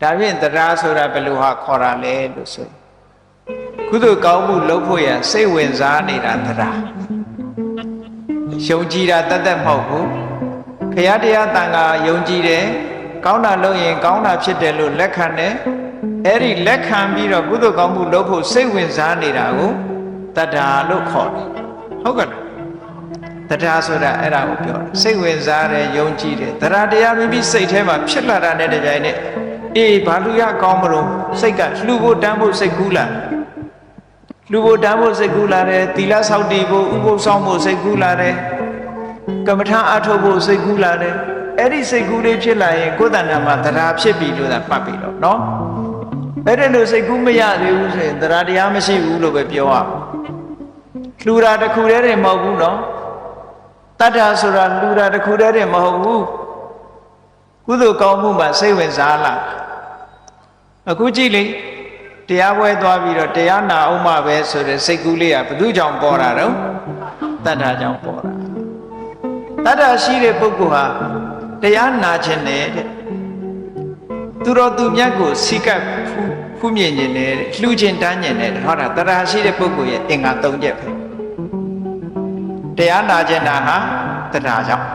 ဒါဖြင့်တရားဆိုတာဘယ်လိုဟာခေါ်တာလဲလို့ဆိုကုသိုလ်ကောင်းမှုလုပ်ဖို့ရစိတ်ဝင်စားနေတာတရားယုံကြည်တာတတ်တတ်မဟုတ်ဘူးခရတရားတန်ခါယုံကြည်တယ်ကောင်းတာလုပ်ရင်ကောင်းတာဖြစ်တယ်လို့လက်ခံတယ်အဲ့ဒီလက်ခံပြီးတော့ကုသိုလ်ကောင်းမှုလုပ်ဖို့စိတ်ဝင်စားနေတာကိုတရားလို့ခေါ်တယ်ဟုတ်ကဲ့တရားဆိုတာအဲ့ဒါကိုပြောတယ်စိတ်ဝင်စားတယ်ယုံကြည်တယ်တရားမိမိစိတ်ထဲမှာဖြစ်လာတာနဲ့တပြိုင်နက်အေးဘာလို့ရကောင်းမလို့စိတ်ကလှူဖို့တန်းဖို့စိတ်ကူးလာလှူဖို့တန်းဖို့စိတ်ကူးလာတယ်သီလဆောက်တည်ဖို့ဥပုသ်ဆောင်ဖို့စိတ်ကူးလာတယ်ကမ္မထာအထုတ်ဖို့စိတ်ကူးလာတယ်အဲ့ဒီစိတ်ကူးလေးဖြစ်လာရင်ကိုယ်တဏ္ဍာမှာတရားဖြစ်ပြီလို့သာမှတ်ပြီတော့နော်အဲ့ဒါလို့စိတ်ကူးမရသေးဘူးဆိုရင်တရားမရှိဘူးလို့ပဲပြောရလှူတာတစ်ခုတည်းတည်းမဟုတ်ဘူးနော်တတ္ထာဆိုတာလှူတာတစ်ခုတည်းတည်းမဟုတ်ဘူးကုသိုလ်ကောင်းမှုမှာစိတ်ဝင်စားလာအခုကြည့်လေတရားပွဲသွားပြီးတော့တရားနာအောင်မှပဲဆိုတဲ့စိတ်ကူးလေးကဘယ်သူကြောင့်ပေါ်တာတော့တတ္ထာကြောင့်ပေါ်တာတတ္ထာရှိတဲ့ပုဂ္ဂိုလ်ဟာတရားနာခြင်းနဲ့တဲ့သူတော်သူမြတ်ကိုစိကပ်ဖူးမြင်ခြင်းနဲ့လှူခြင်းတန်းခြင်းနဲ့ဟောတာတတ္ထာရှိတဲ့ပုဂ္ဂိုလ်ရဲ့အင်္ဂါ၃ချက်ပဲတရားနာခြင်းတာဟာတတ္ထာကြောင့်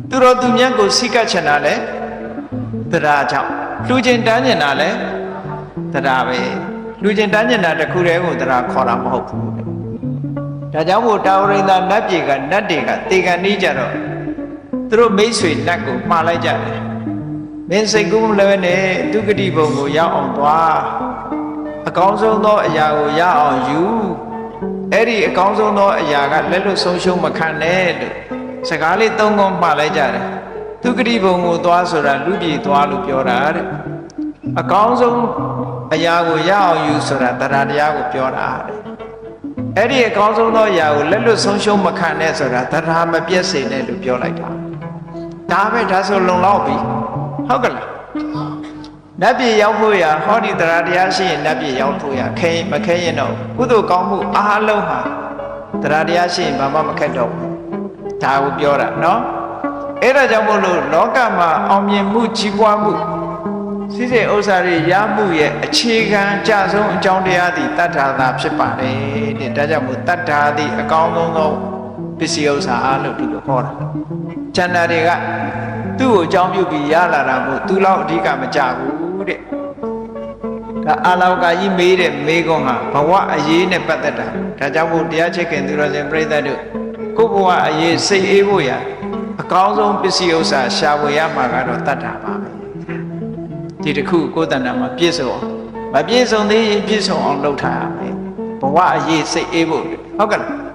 သူတော်သူမြတ်ကိုစိကပ်ချင်တာလဲတတ္ထာကြောင့်လှူခြင်းတန်းခြင်းတာလဲတတ္ထာပဲလှူခြင်းတန်းခြင်းတာတစ်ခုတည်းကိုတတ္ထာခေါ်တာမဟုတ်ဘူးဒါကြောင့်မို့တာဝရိန္ဒနတ်ပြည်ကနတ်တွေကတေကန်နေကြတော့သူတို့မိတ်ဆွေနတ်ကိုမှားလိုက်ကြတယ်မင်းစိတ်ကူးမလဲနဲ့ဒုက္ခတိဘုံကိုရောက်အောင်သွားအကောင်းဆုံးသောအရာကိုရအောင်ယူအဲ့ဒီအကောင်းဆုံးသောအရာကလက်လွတ်ဆုံးရှုံးမခံနဲ့လို့စကားလေးသုံးခုမှားလိုက်ကြတယ်ဒုက္ခတိဘုံကိုသွားဆိုတာလူပြည်သွားလို့ပြောတာတဲ့အကောင်းဆုံးအရာကိုရအောင်ယူဆိုတာတရားကိုပြောတာအဲ့ဒီအကောင်းဆုံးသောအရာကိုလက်လွတ်ဆုံးရှုံးမခံနဲ့ဆိုတာတရားမပြည့်စေနဲ့လို့ပြောလိုက်တာဒါပဲဒါဆိုလုံလောက်ပြီဟုတ်ကဲ့လားနတ်ပြည်ရောက်ဖို့ရဟောဒီတရားရှိရင်နတ်ပြည်ရောက်ဖို့ရခဲမခဲရင်တော့ကုသိုလ်ကောင်းမှုအားလုံးဟာတရားရှိရင်ဘာမှမခက်တော့ဘူးဒါကိုပြောတာနော်အဲ့ဒါကြောင့်မို့လို့လောကမှာအောင်မြင်မှုကြီးပွားမှုစိစိဥစ္စာတွေရမှုရဲ့အခြေခံအကျဆုံးအကြောင်းတရားသည်တတ္ထာသာဖြစ်ပါတယ်တဲ့ဒါကြောင့်မို့တတ္ထာသည်အကောင်းဆုံးသောပစ္စည်းဥစ္စာအားလို့ဒီလိုခေါ်တာကျန်တာတွေကသူ့ကိုအကြောင်းပြုပြီးရလာတာမို့သူလောက်အဓိကမကြဘူးတဲ့ဒါအာလောကကြီးမေးတဲ့မေးခွန်းဟာဘဝအရေးနဲ့ပတ်သက်တာဒါကြောင့်မို့တရားချစ်ခင်သူတော်စင်ပြိဿတို့ကိုယ့်ဘဝအရေးစိတ်အေးဖို့ရအကောင်းဆုံးပစ္စည်းဥစ္စာရှာဖွေရမှာကတော့တတ္ထာပါပဲဒီတစ်ခုကိုယ်တဏ္ဍာမှာပြည့်စုံမပြည့်စုံသေးရင်ပြည့်စုံအောင်လုပ်ထားရမယ်ဘဝအရေးစိတ်အေးဖို့ဟုတ်ကဲ့လား